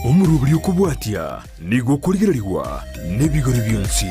Umuruburi ukubwatia nigo kurigirirwa n'ebigori byonsi.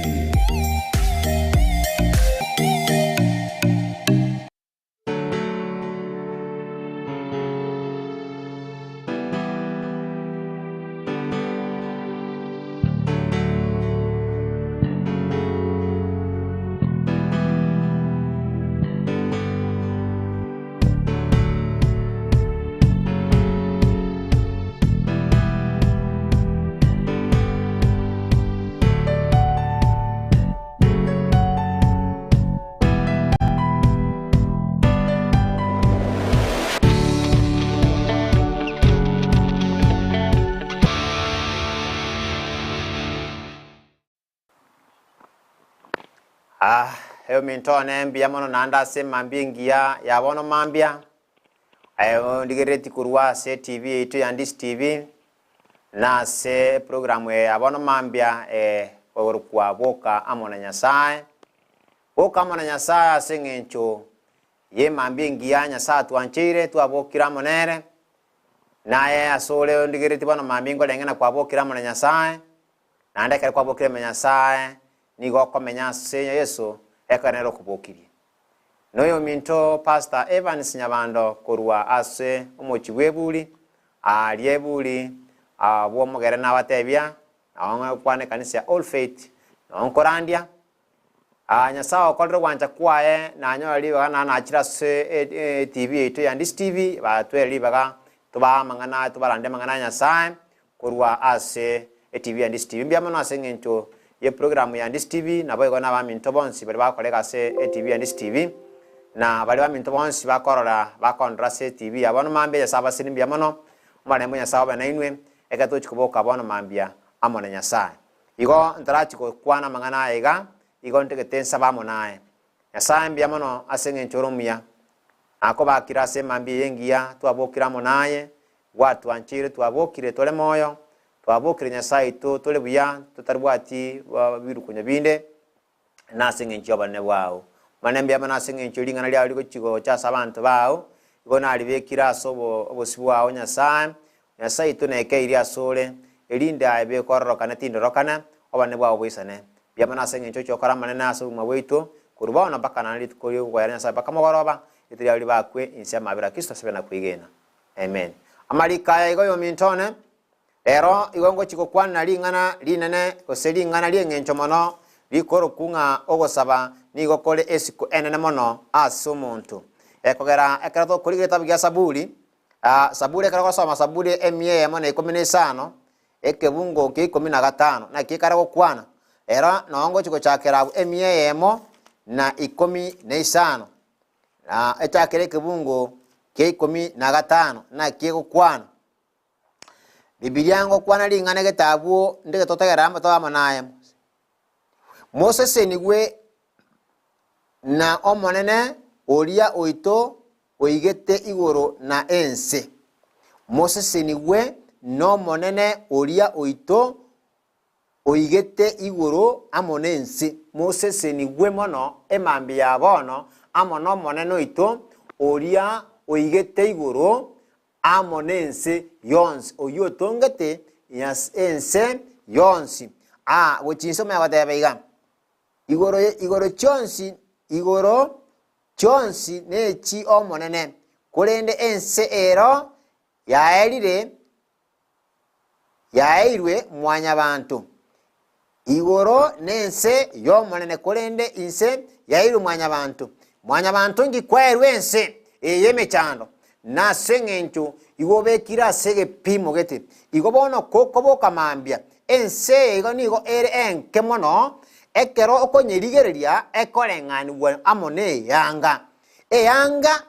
Heo mintone mbia mono nanda se mambingia ya bono mambia. Ndigereti kurwa se TV itu Yandis TV. Na se programu ya bono mambia kwa boka amona nyasaye. Boka amona nyasaye singencho ye mambingia nyasaye tuanchire tuabokira monere. Naye asole ndigereti bono mambingo lengena kwa bokira amona nyasaye. Nanda kare kwa bokira nyasaye nigo komenya se Yesu ekanero kubokirie. Noyo minto Pastor Evans Nyabando kurwa ase umuchibwebuli aliebuli abo mogere nabatebya awanga kwane kanisa All Faith onkorandia nyasawo kolro kwanja kwae nanyo bana nachira se TV itu Yandis TV batweli baga tuba mangana tubarande mangana nyasaye kurwa ase TV Yandis TV mbiamano asengento ye programu ya Yandis TV na boygo na baminto bonsi bali bakoleka se TV Yandis TV na bali baminto bonsi bakorora bakondra se TV abono mambia saba sinimbia mono mwana munya saba na inwe ekatochi kuboka abono mambia amona nyasaye igo ntarachi ko kwana mangana ega igo ntegetensa bamonae nyasaye mbia mono asenge nchoromia akoba kirase mambia yengia tuabokira monaye watu anchire tuabokire tole moyo twabokire nyasaye to tole buya tutarwati biru kunyabinde nasinge nchoba ne wao manembe ama nasinge ncholinga nali aliko chigo cha sabantu bao igona alibekira sobo obosibwao nyasaye to neke iri asole elinde aibe korroka natindorokana obane bwao bwisane byama nasinge nchocho kora manene aso mwaweito kurubona baka nali tukori kwa nyasaye baka mogoroba itiri ali bakwe insia mabira Kristo sebena kwigena amen amalika igo yo mintone. Ero igongo chiko kwana lingana linene koselingana liengencho mono likoro kunga ogosaba nigo kole esiku enene mono asumuntu ekogera ekarato kuligeta bya sabuli sabuli ekara gosoma sabuli emye mono 15 ekebungo ke 15 na kikara kwana era nongo chiko chakera emye emo na 15 etakere kebungo ke 15 na kiko kwana Biblia ngo kwana lingana getabu ndege totegera amatoa manaye Moses enigwe na omonene olia oito oigete igoro na ense Moses enigwe no monene olia oito oigete igoro amonense Moses enigwe mono emambia bono amono monene oito olia oigete igoro amonense yons oyotongete yas ense yonsi wochinso me abatebeiga igoro chonsi nechi omonene kulende ense ero yairwe mwanya bantu igoro nense yomonene kulende inse yairwe mwanya bantu ngikwerwe ense eyeme chando na sengencho igobekira sege pimo gete igobono kokoboka mambia ense igo nigo ere enke mono ekero okonyerigereria ekorengani amone yanga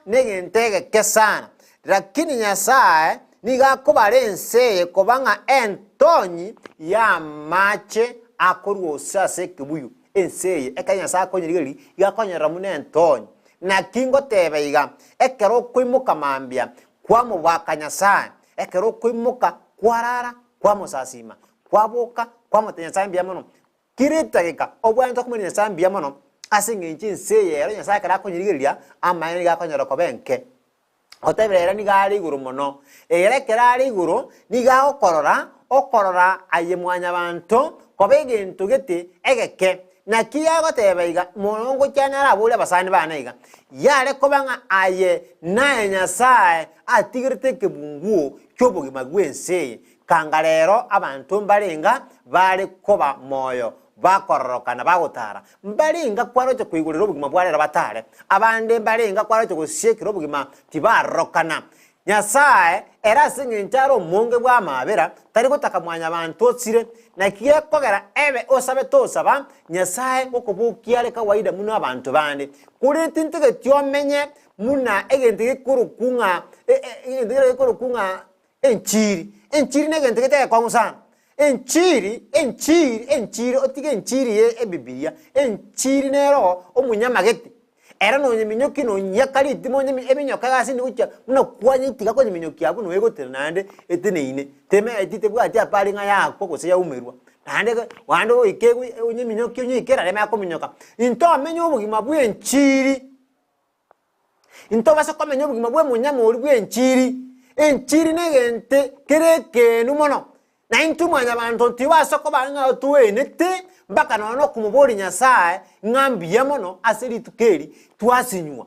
negentege kesana lakini nyasaye niga kobare ense kobanga entonyi ya mache akoruosa sekebuyu ense ekanya sa konyerigeri igakonyera mune entonyi na kingo tebeiga ekero kwimuka mambia kwa mubaka nyasaye ekero kwimuka kwarara kwa musasima kwa boka kwa mutenya mbia mono kiritagika obwanto kumenya sambia mono asinginchi nseye yero nyasaye kara konyirigeria amani ga konyoro kobenke otebera ni gali iguru mono erekera ari iguru ni ga okorora okorora aye mwanya bantu kobege into gete egeke na kiya gotebaiga monongo cyanyara abule basani banaiga yare kobanga aye na Nyasaye atigirite kebunguo cyobogi magwense kangarero abantu mbarenga bari koba moyo bakororokana bagotara mbarenga kwaroje kwigurira obugima bwarera batare abande mbarenga kwaroje gushekira obugima tibarokana Nyasaye era singe ntaro monge bwa mabera tari gutaka mwanya abantu otsire na kiye kogera ebe osabe tosaba Nyasaye okubukia le kawaida muno abantu bande kuri tintege tyomenye muna egente kurukunga egente kurukunga enchiri negente kete kwa musana enchiri otige enchiri ye Biblia enchiri nero omunyamagete era no nyeminyoki no nyakali timo eminyoka gasi ni ucha muna kwanye tiga ko nyeminyoki abu no egotera nande eteneine teme etite bwa ati apali nga yakwo kose ya umerwa nande wando ikegu nyeminyoki nyikera lema ko minyoka into amenyo obugima bwe enchiri into basa ko amenyo obugima bwe munyama ori bwe enchiri negente kereke numono na into mwanya bantu tiwasa ko banga tuwenete mbaka nono kumubori Nyasaye ngambiye mono asiri tukeri twasinywa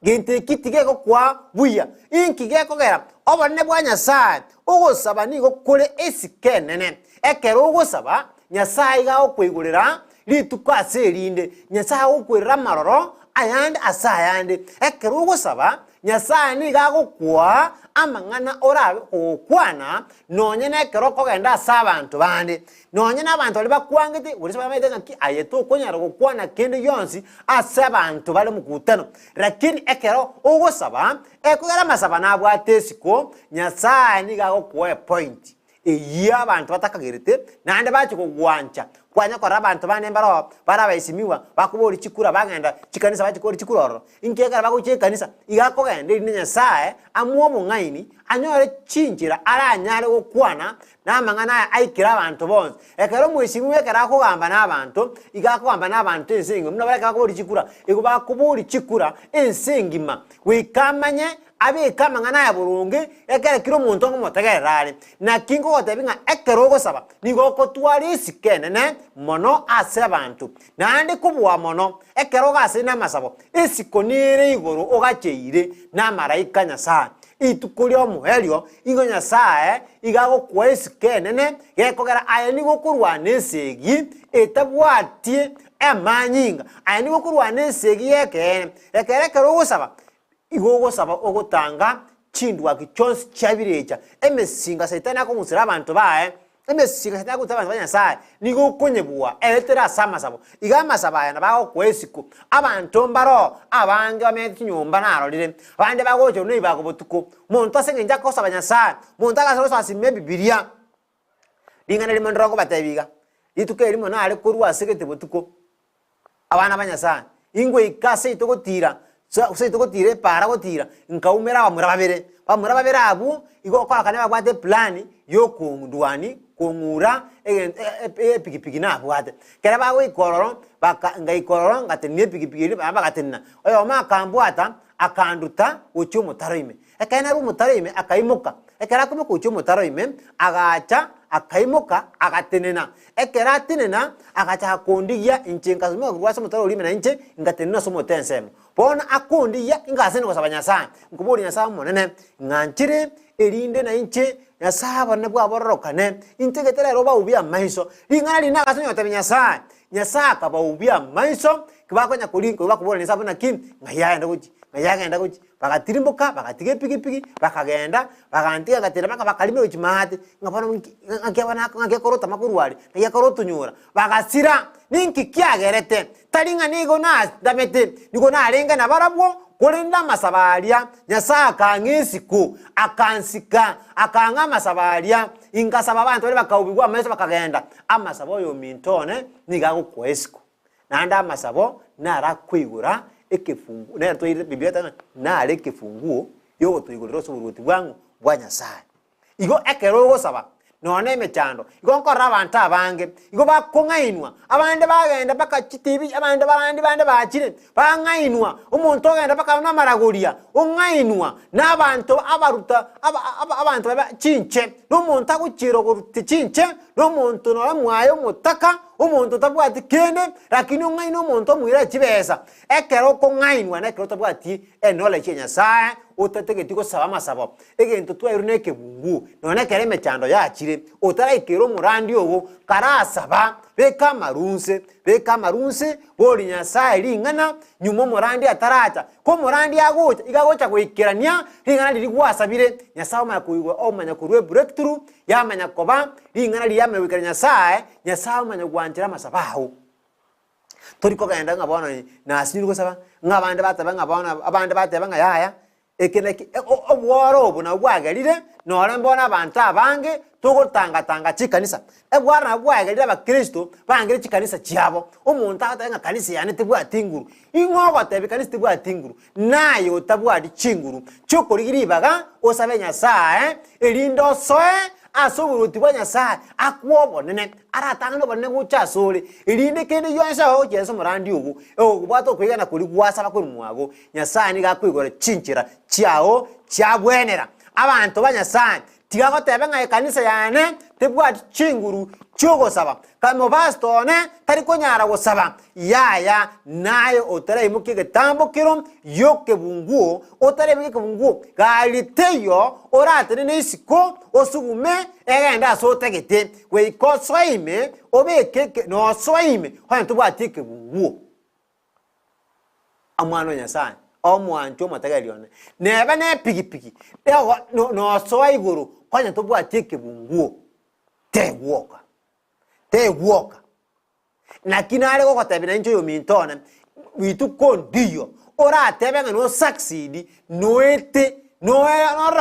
gente kitige ko kwa buya inkige ko gera obone bwa Nyasaye ogosaba nigo kore esikenene ekero ogosaba Nyasaye ga okwigurira lituko aserinde Nyasaye okwirira maroro ayande asayande ekero ogosaba Nyasaye ni ga gukwa amangana orabe okwana nonye nekero ko genda sabantu bande nonye nabantu bali bakwangite uri saba medenga ki ayeto konyara gukwana kende yonsi asabantu bali mukutano lakini ekero ogosaba ekugera masaba nabwa tesiko Nyasaye ni ga gukwa point eyi abantu batakagirite nande bachi kugwancha kwanya kwa abantu bane mbaro barabayisimiwa bakubora ikikura bagenda kikanisa bakikora ikikuroro inkeka baguche kanisa igako gende ni Nyasaye amuwo mungaini anyore chinjira aranyare gukwana namangana aikira abantu bonse ekero mwishimiwe kera kugamba nabantu igako gamba nabantu ensingi muna bareka bakubora ikikura ego bakubora ikikura ensingima wikamanye abe kama ngana ya burungi ekere kiro muntu ngomotegererare na kingo gotebinga ekero gosaba nigo ko twalisi kenene mono ase abantu nandi kubwa mono ekero gase na masabo esikonire igoro ogacheire na maraika Nyasaye itukuri omuhelio ingo Nyasaye igago kwesi kenene gekogera aya nigo kurwana esegi etabwatie emanyinga aya nigo kurwana esegi ekero gosaba igogo saba ogotanga chindwa kichonsi chabirecha emesinga saitani akomusira abantu bae emesinga saitani akutaba abantu Nyasaye nigo konyebua etera sama sabo igama sabaya nabago kwesiku abantu mbaro abange bameti nyumba narolire abande bagocho no ibago botuko muntu asenge njako saba Nyasaye muntu agasoro asime Biblia dingana limondrongo batabiga ituke limo na ale kurwa asegete botuko abana b'Nyasaye ingwe ikase itogotira so tire para gotira nkaumera bamura babere abu igo kwa kana bagwate plan yo kundwani kungura pikipiki na bwate kera bawe ikororo baka ngaikororo ngatenie pikipiki bagatenna oyo makambwata akanduta uchumu taroime ekana rumu taroime akaimuka ekera kuma kuchumu taroime agacha akaimuka agatenena ekera tinena agacha kondiya inchenka zuma rwasa mutaro lime na inche ngatenena somo tensemo bona akondiya ingasene ko sabanyasa nkuburi Nyasaye monene nganchire erinde na inche Nyasaye bone bwa bororokane integetera roba ubia maiso lingana lina gasenyo tabinyasa Nyasaye ka ba ubia maiso kibakonya kulinko bakubona Nyasaye na kim ngayagenda kuchi bakatirimbuka bakatige pikipiki bakagenda bakantiga gatera bakalimira ukimahate ngabana ngakorota makurwari ngakorota nyura bakasira ninki kyagerete talinga nigo na damete nigo na arenga na barabwo kulinda masabalia Nyasaye kangisiku akansika akanga masabalia ingasaba abantu bali bakaubigwa amese bakagenda amasabo yo mintone nigago kwesiku nanda amasabo nara kwigura ekefungu na toire Biblia tana na ale kefunguo yo toigorero soburuti bwangu bwa Nyasaye igo ekero gosaba none emechando igo nkora abantu abange igo bakongainwa abande bagenda baka TV abande bande bachire bangainwa umuntu ogenda baka namaragoria ongainwa n'abantu abaruta abantu baba chinche n'umuntu aguchiro guruti chinche n'umuntu no mwayo mutaka umuntu tabwati kene lakini ongainwa umuntu mwira chibesa ekero kongainwa nekero tabwati enole chenya saa utategeti ko saba masabo egento twayirune kebungu none kere mechando yachire utaraikero murandi obo karasaba beka marunse boli nyasaye lingana nyumo murandi ataracha ko murandi agocha igagocha kuikirania lingana liri gwasabire nyasaye ma kuigwa omanya kurwe breakthrough yamanya koba lingana liyame wikira nyasaye manya gwanjira masabaho toriko genda ngabona nasiri gusaba ngabande bataba ngabona abande bataba ngayaya ekeneki obworo obuna bwagalire nore mbona abantu abange tugutanga chikanisa ebwana bwagalire abakristo bangire chikanisa chiabo umuntu atanga kanisa yani tibwatinguru ingogo tebe kanisa tibwatinguru nayo utabwadi chinguru chokorigiribaga osabe nyasaye elindo soe asuburuti bwa nyasaye akwobonene aratanga bonene guchasore ilinde kende yonsa ho Yesu murandi ugu ogubwato kwigana kuri gwasa bakuri muwago nyasaye ni gakwigora chinchira chiao chabwenera abantu banyasaye tigago tebe ngai kanisa yane tebwati chinguru chogo saba kamo bastone tariko nyara go saba yaya nayo otare mukige tambokiro yoke bunguo otare mukige bunguo galiteyo orate ne isiko osugume egenda so tegete we ko soime obeke no soime hwa tubwati ke bunguo amwano nyasaye omwancho matagalione neba ne pigipigi no soa iguru kwanya tubwati ke bunguo te woka na kinale ko tabina njo yo mintona witu kondiyo ora tebenga no succeed noete no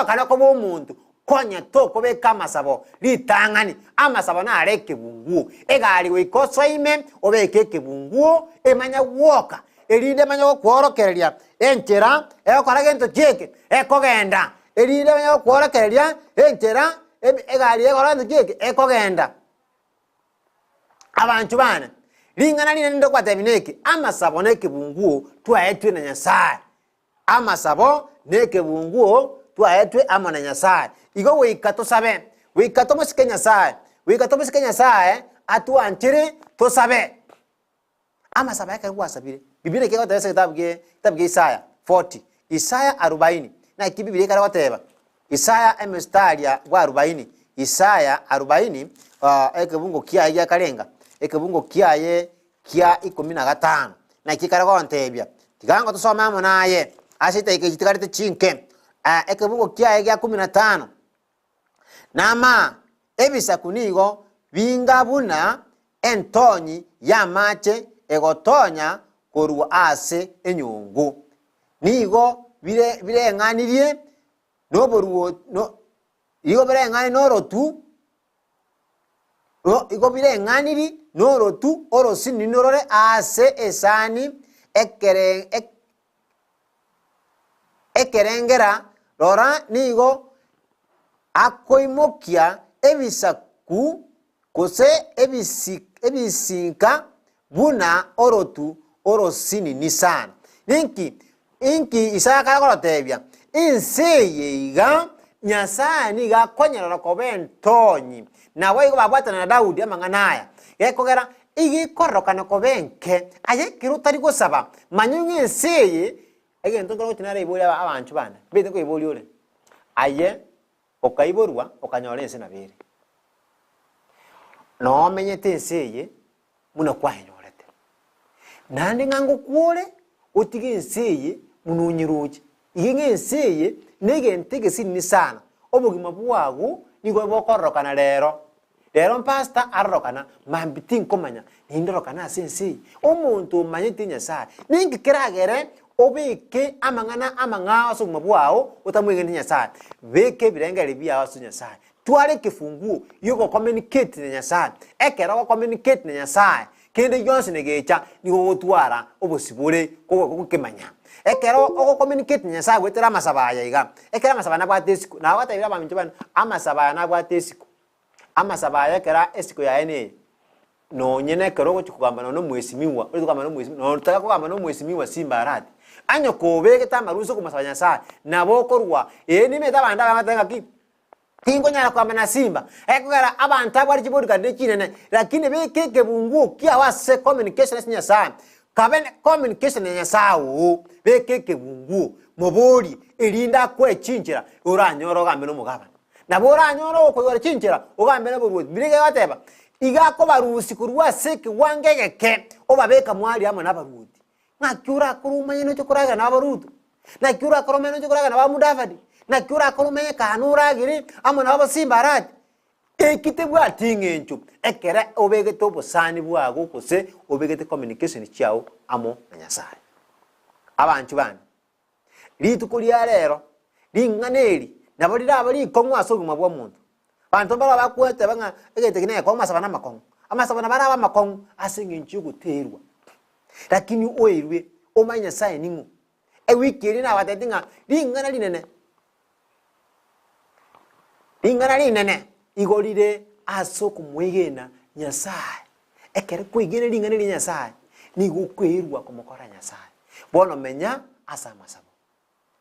kana ko bomuntu konya to ko be kama sabo litangani amasabo na areke bunguo egali we kosoime obekeke bunguo emanya woka elinde manya kworokereria enchera ekoragento jeke ekogenda elinde manya kworokereria enchera egali ekoragento jeke ekogenda abantu bana lingana lina ndo kwa tabineke amasabo neke bunguo twaetwe na nyasaye amasabo neke bunguo twaetwe amana nyasaye igo wikato sabe wikato musike nyasaye atuanchire to sabe amasabo yake gwasabire biblia kiko tayese kitabu Isaya 40 Isaya 40 na kibiblia kara wateba Isaya emestaria gwa 40 Isaya 40 ekebungo kiaye kalenga ekebungo kiaye kia 15 na kikara kwa ntebya tigango tusoma amo naye asita ikitikarite chinke ekebungo kiaye kia 15 nama ebisa kunigo bingabuna entonyi ya mache egotonya koru ase enyungu nigo bire nganirie no boruo no igo bire ngani no rotu igo bire nganiri no rotu orosini norore ase esani ekerengera rora nigo akoimokia ebisaku kose ebisinka buna orotu orosini nisana inki Isaya kara tebya inseye iga nyasani ga konyera ko bentonyi na wayigo babwata na Daudi amanganaya yekogera igi korokana ko benke aye kirutari gusaba manyunye inseye egento ngoro tinare ibuli abantu bana bete ko ibuli ore aye okaiborwa okanyora ense nabere no menyete inseye muna kwahenyorete nandi ngango kuole otige inseye mununyiruje iginge inseye negentege sinni sana obugima bwago nigo bokorokana lero mpasta arrokana mambitin komanya nindorokana sense omuntu manyete nyasaye ningi kiragere obeke amangana so mabwao utamwenge nyasaye beke birengere bya so nyasaye twale kifunguo yuko communicate na nyasaye ekera ko communicate na nyasaye kende yonse negecha nigo gutwara obosibure ko kemanya ekero oko communicate nyasaye wetera masabaya iga ekera masabana bwa tesiko na watayira baminjibana amasabaya na bwa tesiko ama sabaya kera esiko ya ene no nyene kero go chukugamba no mwesimiwa uri kugamba no mwesimiwa no taka kugamba no mwesimiwa Simba Arati anyo kobege tamaruso kumasabanya sa nabokorwa ni meta banda bamatanga ki kingo nyara kwa na Simba ekugara abantu abari kibodi kade kinene lakini bekeke bungu kia wase communication nya sa kaben communication nya sawo bekeke bungu mobori erinda kwe chinjira uranyoro gambe no mugaba nabora nyoro ko yore chinjira ugambe no burwo birige bateba igako barusi kurwa seke wangegeke obabeka mwali amo nabaruti nakyura kurumanye no chokuraga nabarutu nakyura kurumanye no chokuraga nabamudafadi nakyura kurumanye kanura giri amo nabo Simba Arati ekitebwa tingencho ekere obege topo sani bwago kose obege communication chiao amo nyasaye abantu bana litukulia lero linganeli nabolira abali kongwa soguma bwa muntu bantu baba bakwete banga egetekine kwa masabana makongo amasabana bana ba makongo asinginchi guterwa lakini oirwe omanya saye ningu ewikiri na watetinga lingana linene igolire aso kumwegena nyasaye ekere kwigene lingana nyasaye ni gukwerwa kumukora nyasaye bono menya asa masabo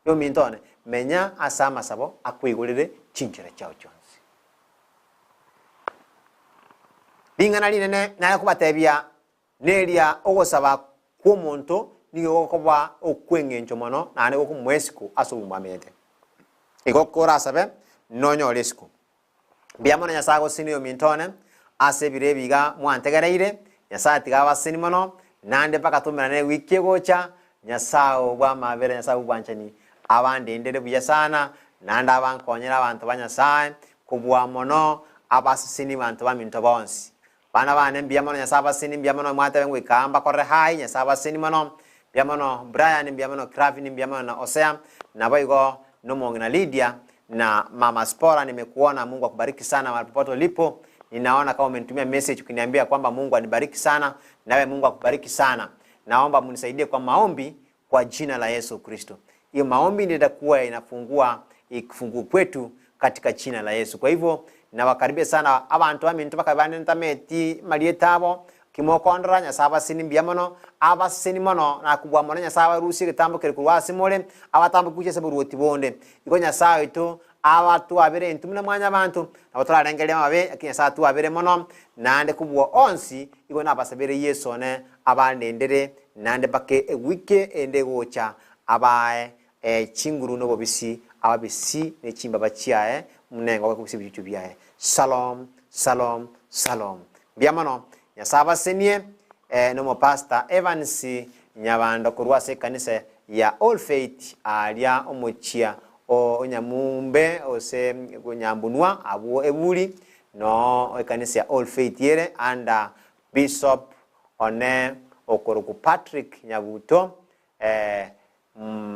yo mintone menya asa masabo akwigolire chinjira chao chonsi lingana linene na kubatebya nelia ogosaba ku muntu nigo koba okwengencho mono na ne ko mwesiko aso umamete igokora sabe nonyo lesiko biamona nyasago sinio mintone ase birebiga mwantegereire nyasati gaba sinimono nande paka tumira ne wiki gocha nyasao bwa mabere nyasao bwanchani abandi ndere buya sana nanda abankonyera abantu banyasaye kubwa mono abasini bantu baminto bonsi bana bane biamona nyasaba sini biamona mwate bengwe kamba kore hai nyasaba sini mono biamona Brian biamona Kravin biamona Osea na boigo no mongina Lydia na Mama Spora. Nimekuona, Mungu akubariki sana mahali popote ulipo. Ninaona kama umenitumia message ukiniambia kwamba Mungu anibariki sana, nawe Mungu akubariki sana. Naomba mnisaidie kwa maombi kwa jina la Yesu Kristo. Hiyo maombi ndio itakuwa inafungua ikifungu kwetu katika jina la Yesu. Kwa hivyo nawakaribia sana abantu bamintu bakabane ntameti malietabo kimokondra nyasaba sini biamono aba sini mono na kubwa mono nyasaba rusi kitambo kiri kurwasi mole abatambo kuche saburuti bonde iko nyasaba ito abatu abere ntumuna mwanya abantu abatara rengele mabe akinyasa tu abere mono nande kubwa onsi iko nabasabere Yesu ne abande ndere nande bake wike ende gocha abae chinguru no bobisi ababisi ne chimba bachiae munengo kwa kubisi bitu biae. Shalom, shalom, shalom. Biamono nyasaba senie no pastor Evans nyabando kurwase kanisa ya All Faith alia omochia o nyamumbe ose nyambunwa abu ebuli no kanisa ya All Faith yere under Bishop One Okoroku Patrick Nyabuto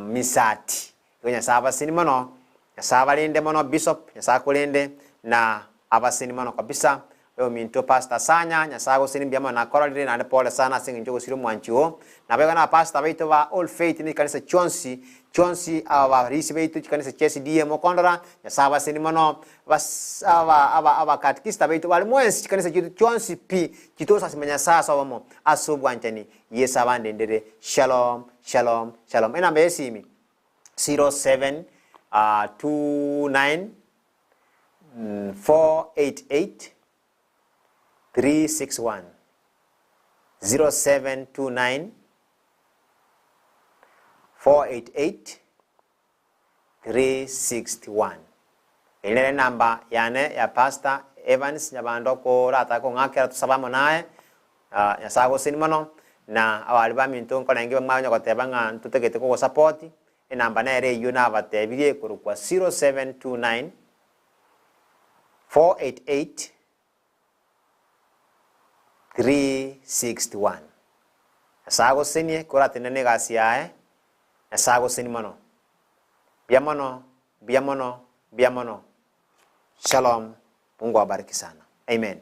misati nyasaba sini mono nyasaba lende mono Bishop nyasaba kulende na abasini mono kabisa. Yo minto pastor Sanya nyasago sini biama na koralire na pole sana singi njogo siru mwanchio na bega na pastor baito ba All Faith ni kanisa chonsi aba risi baito kanisa chesi die mokondora nyasaba sini mono bas aba katikista baito bali mwensi kanisa chonsi pi kitosa simenya sasa wamo asobwanchani yesa bande ndere. Shalom, shalom, shalom. Ena mbesimi 07 29 488 361 0729 488 361. Ile namba yane ya pastor Evans nyabando ko rata ko ngakera tusabamo nae nyasago sinimono na awali ba minto nko nangi bamanya ko tebanga tutegete ko support namba na ere yuna batebirie ko kwa 0729 488 361. Asago senie kora tenene gasiae asago sinimono biamono. Shalom, Mungu awabariki sana. Amen.